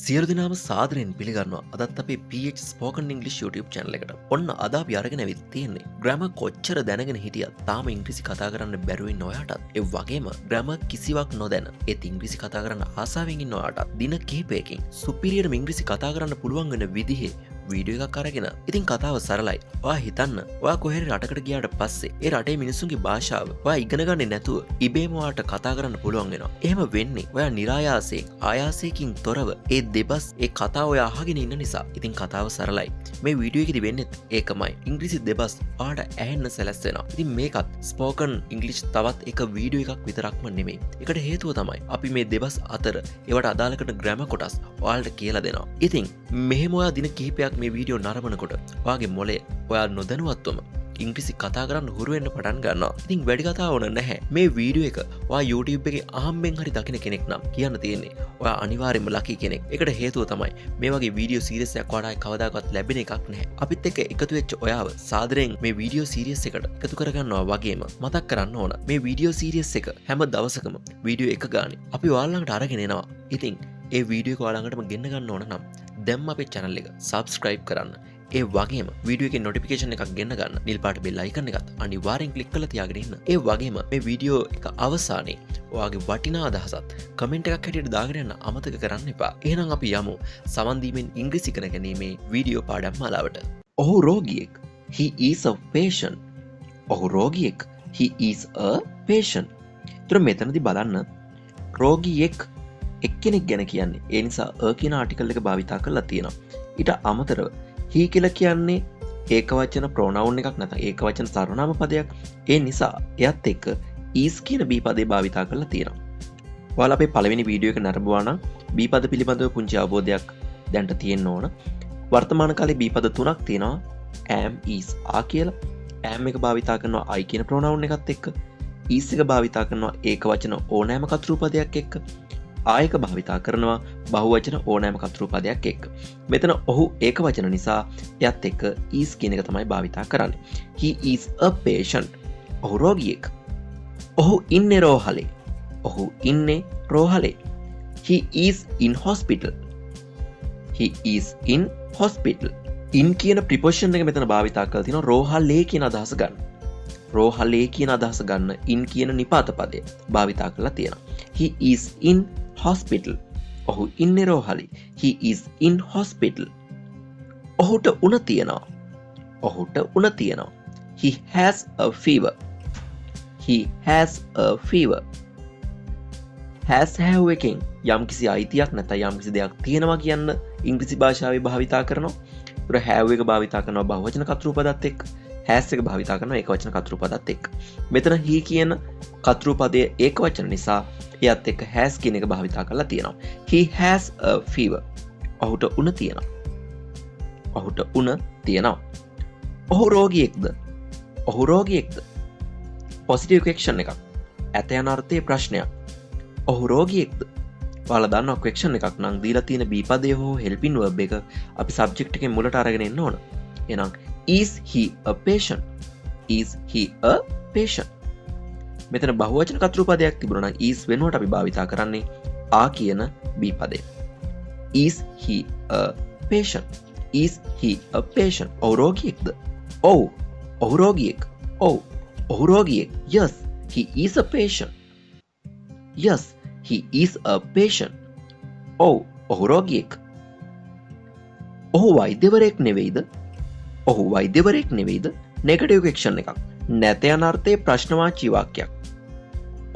සියලු දෙනාම සාදරයෙන් පිළිගන්නවා අදත් අපේ PH Spoken English YouTube channel එකට. ඔන්න අද අපි අරගෙන ඇවිත් තියෙන්නේ grammar කොච්චර දැනගෙන හිටියත් තාම ඉංග්‍රීසි කතා කරන්න බැරුව ඉන්න ඔයාටත් ඒ වගේම grammar කිසිවක් නොදැන ඒත් ඉංග්‍රීසි කතා කරන්න ආසාවෙන් ඉන්න ඔයාටත් දින කිහිපයකින් superior ඉංග්‍රීසි කතා කරන්න පුළුවන් වෙන විදිහේ වීඩියෝ එකක් අරගෙන. ඉතින් කතාව සරලයි. ඔයා හිතන්න ඔයා කොහේ රටකට ගියාට පස්සේ ඒ රටේ මිනිස්සුන්ගේ භාෂාව ඔයා ඉගෙන ගන්නේ නැතුව ඉබේම ඔයාට කතා කරන්න පුළුවන් වෙනවා. එහෙම වෙන්නේ ඔයා નિરાයාසයෙන් ආයාසයෙන් තොරව ඒ දෙබස් ඒ කතාව ඔයා අහගෙන ඉන්න නිසා. ඉතින් කතාව සරලයි. මේ වීඩියෝ එකේදී වෙන්නේත් ඒකමයි. ඉංග්‍රීසි දෙබස් ඔයාට ඇහෙන්න සැලැස්සෙනවා. ඉතින් මේකත් ස්පෝකන් ඉංග්‍රීසි තවත් එක වීඩියෝ එකක් විතරක්ම නෙමෙයි. ඒකට හේතුව තමයි අපි මේ දෙබස් අතර ඒවට අදාළ කරන ග්‍රැමර් කොටස් ඔයාලට කියලා දෙනවා. ඉතින් මෙහෙම ඔයා දින කිහිපයක් මේ වීඩියෝ නරඹනකොට ඔයාගේ මොලේ ඔයා නොදැනුවත්වම ඉංග්‍රීසි කතා කරන්න හුරු වෙන්න පටන් ගන්නවා. ඉතින් වැඩි කතා ඕන නැහැ. මේ වීඩියෝ එක ඔයා YouTube එකේ අහම්බෙන් හරි දකින කෙනෙක් නම් කියන්න තියෙන්නේ ඔයා අනිවාර්යයෙන්ම ලකි කෙනෙක්. ඒකට හේතුව තමයි මේ වගේ වීඩියෝ සීරීස් එකක් ඔයාලට කවදාකවත් ලැබෙන එකක් නැහැ. අපිත් එක්ක එකතු වෙච්ච ඔයාව සාදරයෙන් මේ වීඩියෝ සීරීස් එකට එකතු කරගන්නවා වගේම මතක් කරන්න ඕන මේ වීඩියෝ සීරීස් එක හැම දවසකම වීඩියෝ එක ගානේ අපි ඔයාලට අරගෙන එනවා. ඉතින් ඒ වීඩියෝ එක ඔයාලටම ගෙන්න ගන්න ඕන නම් දැන් අපේ channel එක subscribe කරන්න. ඒ වගේම වීඩියෝ එකේ notification එකක් ගෙන්න ගන්න නිල් පාට bell icon එකත් අනිවාර්යෙන් click කරලා තියාගෙන ඉන්න. ඒ වගේම මේ වීඩියෝ එක අවසානයේ ඔයාගේ වටිනා අදහසත් comment එකක් හැටියට දාගෙන යන්න අමතක කරන්න එපා. එහෙනම් අපි යමු සමන් දීමෙන් ඉංග්‍රීසි ඉගෙන ගැනීමේ වීඩියෝ පාඩම් මාලාවට. ඔහු රෝගියෙක්. He is a patient. ඔහු රෝගියෙක්. He is a patient. ඒතර මෙතනදී බලන්න රෝගියෙක් එක්කෙනෙක් ගැන කියන්නේ. ඒ නිසා a කියන ආටිකල් එක භාවිතා කරලා තියෙනවා. ඊට අමතරව he කියලා කියන්නේ ඒකවචන ප්‍රොනවුන් එකක් නැත්නම් ඒකවචන සර්වනාම පදයක්. ඒ නිසා එයත් එක්ක is කියන b පදේ භාවිතා කරලා තියෙනවා. ඔයාලා අපේ පළවෙනි වීඩියෝ එක නරඹුවා නම් b පද පිළිබඳව පුංචි අවබෝධයක් දැනට තියෙන්න ඕන. වර්තමාන කාලේ b පද තුනක් තියෙනවා. am, is, are කියලා. am එක භාවිතා කරනවා I කියන ප්‍රොනවුන් එකත් එක්ක. is එක භාවිතා කරනවා ඒකවචන ඕනෑම කතරු පදයක් එක්ක. ආයක භාවිතා කරනවා බහුවචන ඕනෑම කතරු පදයක් එක්ක. මෙතන ඔහු ඒක වචන නිසා එයත් එක්ක is කියන එක තමයි භාවිතා කරන්නේ. He is a patient. ඔහු රෝගියෙක්. ඔහු ඉන්නේ රෝහලේ. ඔහු ඉන්නේ රෝහලේ. He is in hospital. He is in hospital. in කියන preposition එක මෙතන භාවිතා කරලා තිනවා රෝහලේ කියන අදහස ගන්න. රෝහලේ කියන අදහස ගන්න in කියන නිපාත පදය භාවිතා කරලා තියෙනවා. He is in hospital. ඔහු ඉන්නේ රෝහලේ. He is in hospital. ඔහුට උණ තියෙනවා. ඔහුට උණ තියෙනවා. He has a fever. He has a fever. has have එකෙන් යම් කිසි අයිතියක් නැත්නම් යම් කිසි දෙයක් තියෙනවා කියන්න ඉංග්‍රීසි භාෂාවේ භාවිතා කරනවා. ඒතර have එක භාවිතා කරනවා බහුවචන කතරු පදත් එක්ක. has එක භාවිතා කරනවා ඒකවචන කතරු පදත් එක්ක. මෙතන he කියන කතරු පදයේ ඒකවචන නිසා එයත් එක්ක has කියන එක භාවිතා කරලා තියෙනවා. He has a fever. ඔහුට උණ තියෙනවා. ඔහුට උණ තියෙනවා. ඔහු රෝගියෙක්ද? ඔහු රෝගියෙක්ද? positive question එකක්. ඇත යන අර්ථයේ ප්‍රශ්නයක්. ඔහු රෝගියෙක්ද? ඔයාලා දන්නවා question එකක් නම් දීලා තියෙන be පදයේ හෝ helping verb එක අපි subject එකේ මුලට අරගෙන එන්න ඕන. එහෙනම් is he a patient? Is he a patient? මෙතන බහුවචන කතරු පදයක් තිබුණා නම් is වෙනුවට අපි භාවිතා කරන්නේ a කියන b පදේ. Is he a patient? Is he a patient? ඔහු රෝගියෙක්ද? ඔව්. ඔහු රෝගියෙක්. ඔව්. ඔහු රෝගියෙක්. Yes, he is a patient. Yes, he is a patient. ඔව්. ඔහු රෝගියෙක්. ඔහු වෛද්‍යවරයෙක් නෙවෙයිද? ඔහු වෛද්‍යවරයෙක් නෙවෙයිද? නෙගටිව් ක්වෙස්චන් එකක්. නැත යන අර්ථයේ ප්‍රශ්නවාචී වාක්‍යයක්.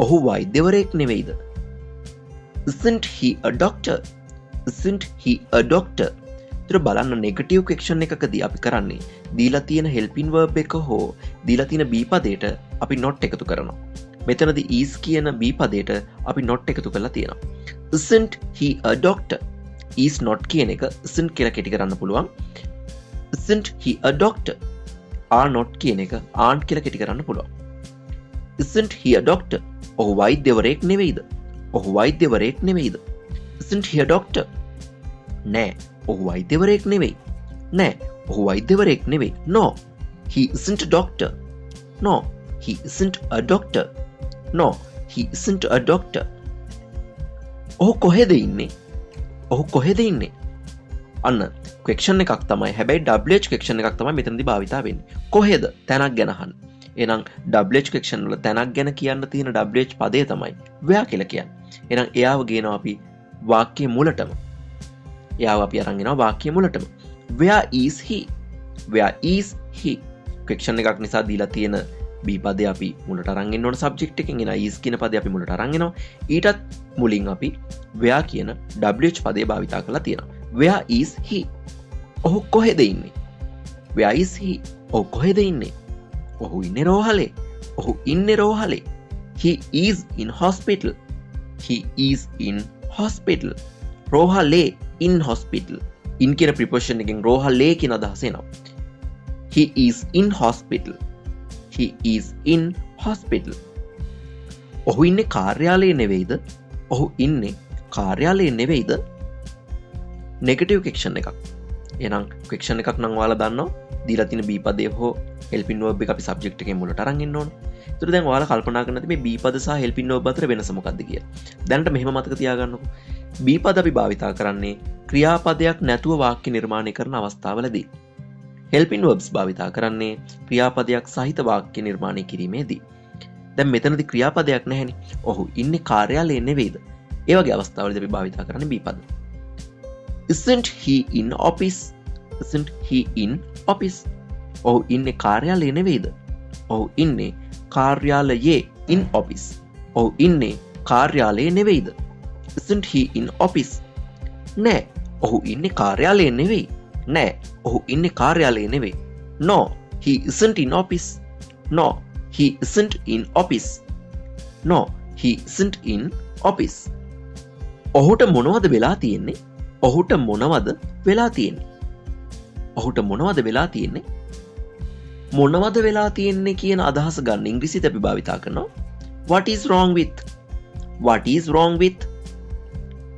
ඔහු වෛද්‍යවරයෙක් නෙවෙයිද? Isn't he a doctor? Isn't he a doctor? ඒතර බලන්න නෙගටිව් ක්වෙස්චන් එකකදී අපි කරන්නේ දීලා තියෙන helping verb එක හෝ දීලා තියෙන be පදයට අපි not එකතු කරනවා. මෙතනදී is කියන be පදයට අපි not එකතු කරලා තියෙනවා. Isn't he a doctor? is not කියන එක isn't කියලා කෙටි කරන්න පුළුවන්. Isn't he a doctor? are not කියන එක aren't කියලා කෙටි කරන්න පුළුවන්. Isn't he a doctor? ඔහු වෛද්‍යවරයෙක් නෙවෙයිද? ඔහු වෛද්‍යවරයෙක් නෙවෙයිද? Isn't he a doctor? නෑ. ඔහු වෛද්‍යවරයෙක් නෙවෙයි. නෑ. ඔහු වෛද්‍යවරයෙක් නෙවෙයි. No. He isn't a doctor. No. He isn't a doctor. No. He isn't a doctor. ඔහු කොහෙද ඉන්නේ? ඔහු කොහෙද ඉන්නේ? අන්න ක්වෙක්ෂන් එකක් තමයි. හැබැයි WH ක්වෙක්ෂන් එකක් තමයි මෙතනදී භාවිතා වෙන්නේ. කොහෙද? තැනක් ගැන අහන්න. එහෙනම් WH ක්වෙක්ෂන් වල තැනක් ගැන කියන්න තියෙන WH පදය තමයි where කියලා කියන්නේ. එහෙනම් එයාව ගේනවා අපි වාක්‍යයේ මුලටම. එයාව අපි අරන් එනවා වාක්‍යයේ මුලටම. Where is he? Where is he? ක්වෙක්ෂන් එකක් නිසා දීලා තියෙන B පදේ අපි මුලට අරන් එන්න ඕන සබ්ජෙක්ට් එකකින්. එන is කියන පදේ අපි මුලට අරන් එනවා. ඊටත් මුලින් අපි where කියන WH පදේ භාවිතා කරලා තියෙනවා. Where is he? ඔහු කොහෙද ඉන්නේ? Where is he? ඔහු කොහෙද ඉන්නේ? ඔහු ඉන්නේ රෝහලේ. ඔහු ඉන්නේ රෝහලේ. He is in hospital. He is in hospital. රෝහලේ in hospital. in කියන preposition එකෙන් රෝහලේ කියන අදහස එනවා. He is in hospital. He is in hospital. ඔහු ඉන්නේ කාර්යාලයේ නෙවෙයිද? ඔහු ඉන්නේ කාර්යාලයේ නෙවෙයිද? නෙගටිව් ක්වෙක්ෂන් එකක්. එහෙනම් ක්වෙක්ෂන් එකක් නම් ඔයාලා දන්නවා. දීලා තියෙන B පදේ හෝ helping verb එක අපි subject එකේ මුලට අරන් ඉන්න ඕන. ඒතර දැන් ඔයාලා කල්පනා කරන්න මේ B පද සහ helping verb අතර වෙනස මොකක්ද කියලා. දැනට මෙහෙම මතක තියාගන්නකො. B පද අපි භාවිතා කරන්නේ ක්‍රියාපදයක් නැතුව වාක්‍ය නිර්මාණය කරන අවස්ථාවලදී. helping verbs භාවිතා කරන්නේ ක්‍රියාපදයක් සහිත වාක්‍ය නිර්මාණය කිරීමේදී. දැන් මෙතනදී ක්‍රියාපදයක් නැහැනේ. ඔහු ඉන්නේ කාර්යාලයේ නෙවෙයිද? ඒ වගේ අවස්ථාවලදී අපි භාවිතා කරන්නේ B පද. Isn't he in office? Isn't he in office? ඔහු ඉන්නේ කාර්යාලයේ නෙවෙයිද? ඔහු ඉන්නේ කාර්යාලයේ in office. ඔහු ඉන්නේ කාර්යාලයේ නෙවෙයිද? Isn't he in office? නෑ. ඔහු ඉන්නේ කාර්යාලයේ නෙවෙයි. නෑ. ඔහු ඉන්නේ කාර්යාලයේ නෙවෙයි. No, he isn't in office. No, he isn't in office. No, he isn't in office. ඔහුට මොනවද වෙලා තියෙන්නේ? ඔහුට මොනවද වෙලා තියෙන්නේ? ඔහුට මොනවද වෙලා තියෙන්නේ? මොනවද වෙලා තියෙන්නේ කියන අදහස ගන්න ඉංග්‍රීසියට අපි භාවිතා කරනවා what is wrong with? What is wrong with?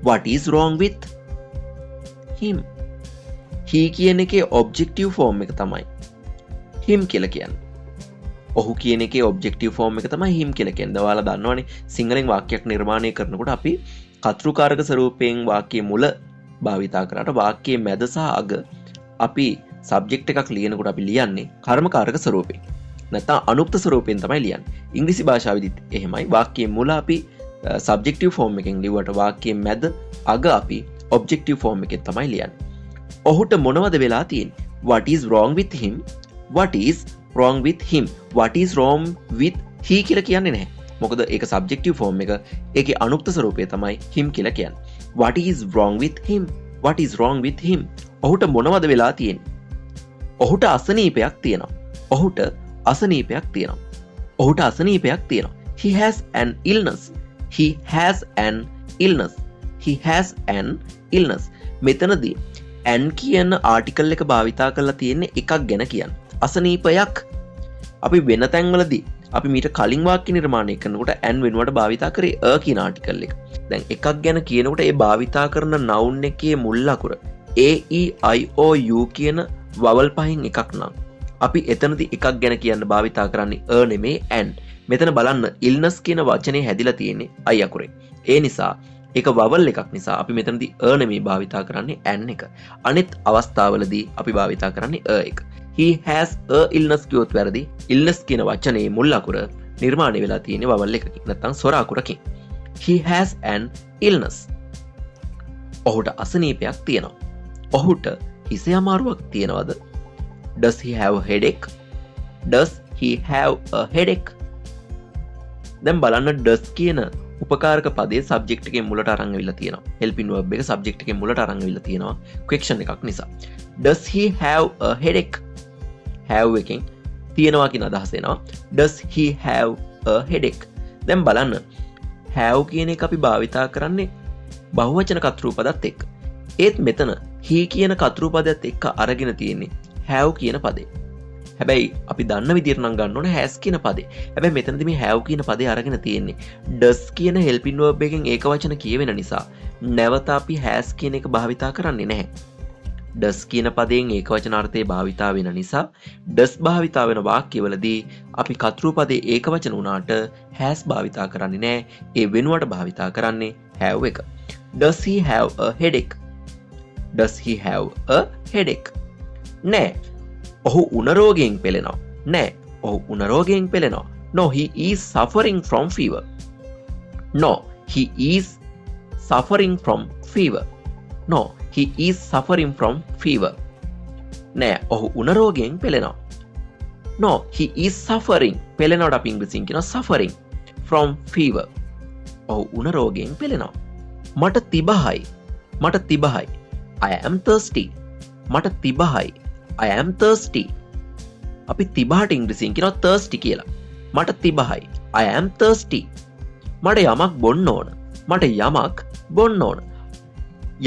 What is wrong with him? he කියන එකේ objective form එක තමයි him කියලා කියන්නේ. ඔහු කියන එකේ objective form එක තමයි him කියලා කියන්නේ. ඔයාලා දන්නවනේ සිංහලෙන් වාක්‍යයක් නිර්මාණය කරනකොට අපි කතෘකාරක ස්වරූපයෙන් වාක්‍යයේ මුල භාවිතා කරාට වාක්‍යයේ මැද සහ අග අපි සබ්ජෙක්ට් එකක් ලියනකොට අපි ලියන්නේ කර්මකාරක ස්වරූපයෙන්. නැත්නම් අනුක්ත ස්වරූපයෙන් තමයි ලියන්නේ. ඉංග්‍රීසි භාෂාවෙදිත් එහෙමයි. වාක්‍යයේ මුල අපි සබ්ජෙක්ටිව් ෆෝම් එකෙන් ලිව්වට වාක්‍යයේ මැද අග අපි ඔබ්ජෙක්ටිව් ෆෝම් එකෙන් තමයි ලියන්නේ. ඔහුට මොනවද වෙලා තියෙන්නේ? What is wrong with him? What is wrong with him? What is wrong with he කියලා කියන්නේ නැහැ. මොකද ඒක සබ්ජෙක්ටිව් ෆෝම් එක. ඒකේ අනුක්ත ස්වරූපය තමයි him කියලා කියන්නේ. What is wrong with him? What is wrong with him? ඔහුට මොනවද වෙලා තියෙන්නේ? ඔහුට අසනීපයක් තියෙනවා. ඔහුට අසනීපයක් තියෙනවා. ඔහුට අසනීපයක් තියෙනවා. He has an illness. He has an illness. He has an illness. මෙතනදී an කියන ආටිකල් එක භාවිතා කරලා තියෙන්නේ එකක් ගැන කියන්නේ. අසනීපයක්. අපි වෙන තැන්වලදී අපි මීට කලින් වාක්‍ය නිර්මාණය කරනකොට an වෙනුවට භාවිතා කරේ a කියන ආටිකල් එක. දැන් එකක් ගැන කියනකොට ඒ භාවිතා කරන noun එකේ මුල් අකුර a e i o u කියන වවල් පහෙන් එකක් නම් අපි එතනදී එකක් ගැන කියන්න භාවිතා කරන්නේ a නෙමේ an. මෙතන බලන්න illness කියන වචනේ හැදිලා තියෙන්නේ i අකුරේ. ඒ නිසා ඒක වවල් එකක් නිසා අපි මෙතනදී a නෙමේ භාවිතා කරන්නේ an එක. අනිත් අවස්ථාවලදී අපි භාවිතා කරන්නේ a එක. He has a illness කියොත් වැරදි. illness කියන වචනේ මුල් අකුර නිර්මාණය වෙලා තියෙන්නේ වවල් එකකින් නැත්නම් ස්වර අකුරකින්. He has an illness. ඔහුට අසනීපයක් තියෙනවා. ඔහුට හිසේ අමාරුවක් තියෙනවද? Does he have a headache? Does he have a headache? දැන් බලන්න does කියන උපකාරක පදයේ සබ්ජෙක්ට් එකේ මුලට අරන් අවිල්ලා තියෙනවා. helping verb එක සබ්ජෙක්ට් එකේ මුලට අරන් අවිල්ලා තියෙනවා. question එකක් නිසා. Does he have a headache? have එකෙන් තියෙනවා කියන අදහස එනවා. Does he have a headache? දැන් බලන්න have කියන එක අපි භාවිතා කරන්නේ බහුවචන කර්තෘපදත් එක්ක. ඒත් මෙතන he කියන කර්තෘපදයට එක්ක අරගෙන තියෙන්නේ have කියන පදේ. හැබැයි අපි දන්න විදිහට නම් ගන්න ඕනේ has කියන පදේ. හැබැයි මෙතනදී මේ have කියන පදේ අරගෙන තියෙන්නේ does කියන helping verb එකෙන් ඒකවචන කියවෙන නිසා නැවත අපි has කියන එක භාවිතා කරන්නේ නැහැ. does කියන පදයෙන් ඒකවචන අර්ථයේ භාවිතා වෙන නිසා does භාවිතා වෙන වාක්‍යවලදී අපි කර්තෘපදේ ඒකවචන වුණාට has භාවිතා කරන්නේ නැහැ. ඒ වෙනුවට භාවිතා කරන්නේ have එක. Does he have a headache? Does he have a headache? නෑ. ඔහු උණ රෝගයෙන් පෙළෙනවා. නෑ. ඔහු උණ රෝගයෙන් පෙළෙනවා. No, he is suffering from fever. No, he is suffering from fever. No, he is suffering from fever. නෑ. ඔහු උණ රෝගයෙන් පෙළෙනවා. No, he is suffering. පෙළෙනවට අපි ඉංග්‍රීසියෙන් කියනවා suffering from fever. ඔහු උණ රෝගයෙන් පෙළෙනවා. මට තිබහයි. මට තිබහයි. I am thirsty. මට තිබහයි. I am thirsty. අපි තිබහට ඉංග්‍රීසියෙන් කියනවා thirsty කියලා. මට තිබහයි. I am thirsty. මට යමක් බොන්න ඕන. මට යමක් බොන්න ඕන.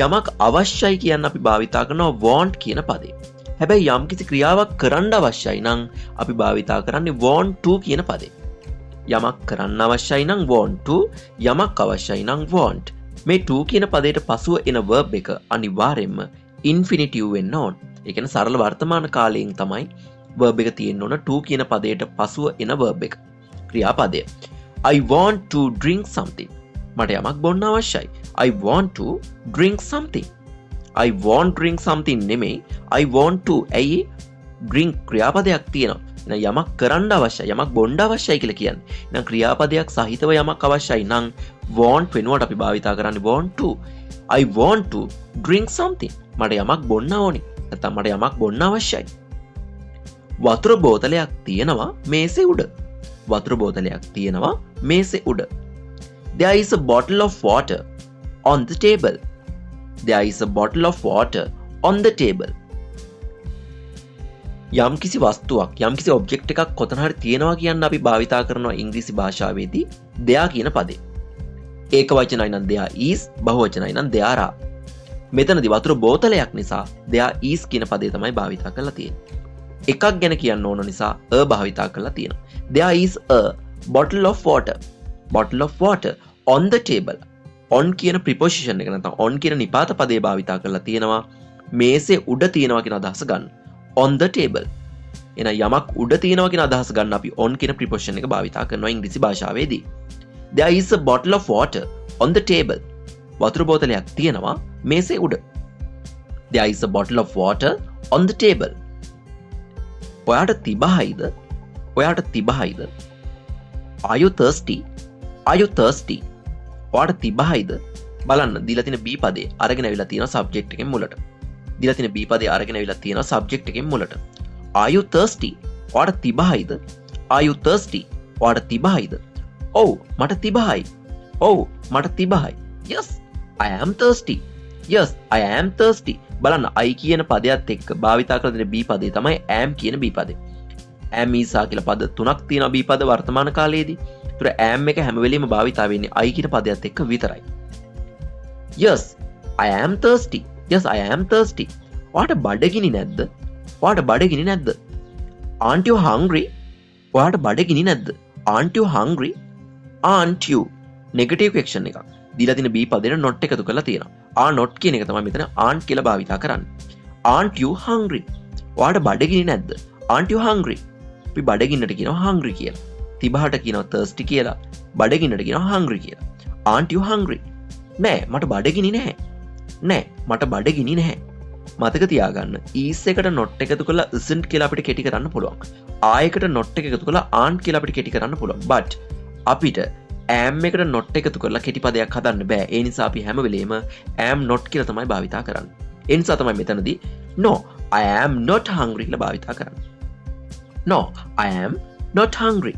යමක් අවශ්‍යයි කියන්න අපි භාවිතා කරනවා want කියන පදේ. හැබැයි යම් කිසි ක්‍රියාවක් කරන්න අවශ්‍යයි නම් අපි භාවිතා කරන්නේ want to කියන පදේ. යමක් කරන්න අවශ්‍යයි නම් want to, යමක් අවශ්‍යයි නම් want. මේ to කියන පදයට පසුව එන verb එක අනිවාර්යෙන්ම infinitive වෙන්න ඕන. ඒ කියන්නේ සරල වර්තමාන කාලයෙන් තමයි verb එක තියෙන්න ඕන to කියන පදයට පසුව එන verb එක. ක්‍රියාපදය. I want to drink something. මට යමක් බොන්න අවශ්‍යයි. I want to drink something. I want drink something නෙමෙයි. I want to. ඇයි drink ක්‍රියාපදයක් තියෙනවා. එහෙනම් යමක් කරන්න අවශ්‍යයි. යමක් බොන්න අවශ්‍යයි කියලා කියන්නේ. එහෙනම් ක්‍රියාපදයක් සහිතව යමක් අවශ්‍යයි නම් want වෙනුවට අපි භාවිතා කරන්නේ want to. I want to drink something. මට යමක් බොන්න ඕනේ. නැත්නම් මට යමක් බොන්න අවශ්‍යයි. වතුර බෝතලයක් තියෙනවා මේසේ උඩ. වතුර බෝතලයක් තියෙනවා මේසේ උඩ. There is a bottle of water on the table. There is a bottle of water on the table. යම් කිසි වස්තුවක්, යම් කිසි ඔබ්ජෙක්ට් එකක් කොතන හරි තියෙනවා කියන්න අපි භාවිතා කරනවා ඉංග්‍රීසි භාෂාවේදී there කියන පදේ. ඒක වචනයි නම් there is, බහුවචනයි නම් there are. මෙතනදී වතුර බෝතලයක් නිසා there is කියන පදේ තමයි භාවිතා කරලා තියෙන්නේ. එකක් ගැන කියන්න ඕන නිසා a භාවිතා කරලා තියෙනවා. There is a bottle of water. Bottle of water on the table. On කියන preposition එක නැත්නම් on කියන නිපාත පදේ භාවිතා කරලා තියෙනවා. මේසේ උඩ තියෙනවා කියන අදහස ගන්න. On the table. එන යමක් උඩ තියෙනවා කියන අදහස ගන්න අපි on කියන preposition එක භාවිතා කරනවා ඉංග්‍රීසි භාෂාවේදී. There is a bottle of water on the table. වතුර බෝතලයක් තියෙනවා මේසේ උඩ. There is a bottle of water on the table. ඔයාට තිබහයිද? ඔයාට තිබහයිද? Are you thirsty? Are you thirsty? ඔයාට තිබහයිද? බලන්න දීලා තියෙන B පදේ අරගෙන අවිලා තියෙන subject එකෙන් මුලට. දීලා තියෙන B පදේ අරගෙන අවිලා තියෙන subject එකෙන් මුලට. Are you thirsty? ඔයාට තිබහයිද? Are you thirsty? ඔයාට තිබහයිද? ඔව් මට තිබහයි. ඔව් මට තිබහයි. Yes, I am thirsty. Yes, I am thirsty. බලන්න I කියන පදයට එක්ක භාවිතා කරලා දෙන B පදේ තමයි am කියන B පදේ. am is කියලා පද තුනක් තියෙනවා B පද වර්තමාන කාලයේදී. ඒතර am එක හැම වෙලෙම භාවිතා වෙන්නේ I කියන පදයට එක්ක විතරයි. Yes, I am thirsty. Yes, I am thirsty. ඔයාට බඩගිනි නැද්ද? ඔයාට බඩගිනි නැද්ද? Aren't you hungry? ඔයාට බඩගිනි නැද්ද? Aren't you hungry? Aren't you? negative question එකක්. දීලා තියෙන B පදේට not එකතු කරලා තියෙනවා. are not කියන එක තමයි මෙතන aren't කියලා භාවිතා කරන්නේ. Aren't you hungry? ඔයාට බඩගිනි නැද්ද? Aren't you hungry? අපි බඩගින්නට කියනවා hungry කියලා. තිබහට කියනවා thirsty කියලා. බඩගින්නට කියනවා hungry කියලා. Aren't you hungry? නෑ මට බඩගිනි නැහැ. නෑ මට බඩගිනි නැහැ. මතක තියාගන්න is එකට not එකතු කරලා isn't කියලා අපිට කෙටි කරන්න පුළුවන්. are එකට not එක එකතු කරලා aren't කියලා අපිට කෙටි කරන්න පුළුවන්. but අපිට am එකට not එකතු කරලා කෙටි පදයක් හදන්න බෑ. ඒ නිසා අපි හැම වෙලේම am not කියලා තමයි භාවිතා කරන්නේ. ඒ නිසා තමයි මෙතනදී no, I am not hungry කියලා භාවිතා කරන්නේ. No, I am not hungry.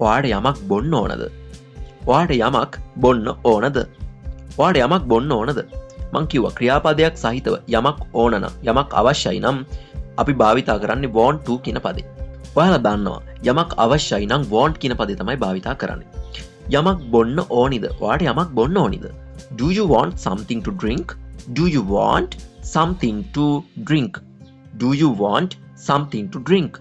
ඔයාට යමක් බොන්න ඕනද? ඔයාට යමක් බොන්න ඕනද? ඔයාට යමක් බොන්න ඕනද? මං කිව්වා ක්‍රියාපදයක් සහිතව යමක් ඕන නම් යමක් අවශ්‍යයි නම් අපි භාවිතා කරන්නේ want to කියන පදේ. ඔයාලා දන්නවා යමක් අවශ්‍යයි නම් want කියන පදේ තමයි භාවිතා කරන්නේ. යමක් බොන්න ඕනිද? ඔයාට යමක් බොන්න ඕනිද? Do you want something to drink? Do you want something to drink? Do you want something to drink?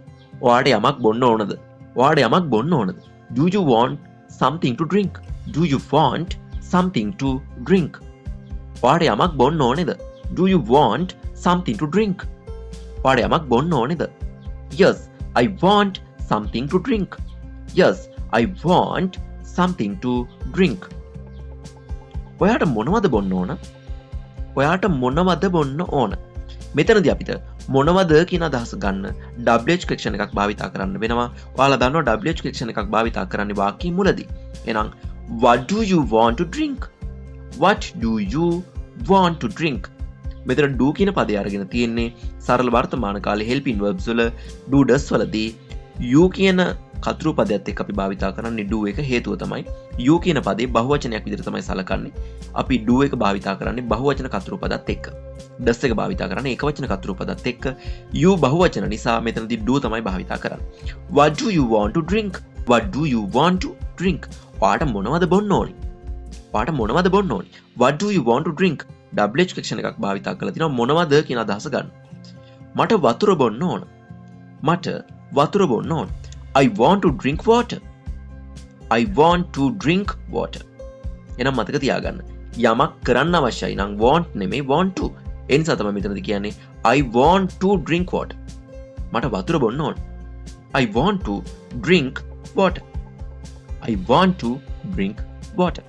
ඔයාට යමක් බොන්න ඕනද? ඔයාට යමක් බොන්න ඕනද? Do you want something to drink? Do you want something to drink? ඔයාට යමක් බොන්න ඕනේද? Do you want something to drink? ඔයාට යමක් බොන්න ඕනේද? Yes, I want something to drink. Yes, I want something to drink. ඔයාට මොනවද බොන්න ඕන? ඔයාට මොනවද බොන්න ඕන? මෙතනදී අපිට මොනවද කියන අදහස ගන්න WH ක්වෙස්චන් එකක් භාවිතා කරන්න වෙනවා. ඔයාලා දන්නවා WH ක්වෙස්චන් එකක් භාවිතා කරන්නේ වාක්‍යයේ මුලදී. එහෙනම් what do you want to drink? What do you want to drink? මෙතන do කියන පදේ අරගෙන තියෙන්නේ සරල වර්තමාන කාලේ helping verbs වල do does වලදී you කියන කතෘ පදයට එක්ක අපි භාවිතා කරන්නේ do එක හේතුව තමයි you කියන පදේ බහුවචනයක් විදිහට තමයි සලකන්නේ. අපි do එක භාවිතා කරන්නේ බහුවචන කතෘ පදත් එක්ක. does එක භාවිතා කරන්නේ ඒකවචන කතෘ පදත් එක්ක. you බහුවචන නිසා මෙතනදී do තමයි භාවිතා කරන්නේ. What do you want to drink? What do you want to drink? ඔයාට මොනවද බොන්න ඕනි? ඔයාට මොනවද බොන්න ඕනි? What do you want to drink? WH question එකක් භාවිතා කරලා තිනවා මොනවද කියන අදහස ගන්න. මට වතුර බොන්න ඕන. මට වතුර බොන්න ඕන. I want to drink water. I want to drink water. එහෙනම් මතක තියාගන්න. යමක් කරන්න අවශ්‍යයි නම් want නෙමෙයි want to. ඒ නිසා තමයි මෙතනදී කියන්නේ I want to drink water. මට වතුර බොන්න ඕන. I want to drink water. I want to drink water.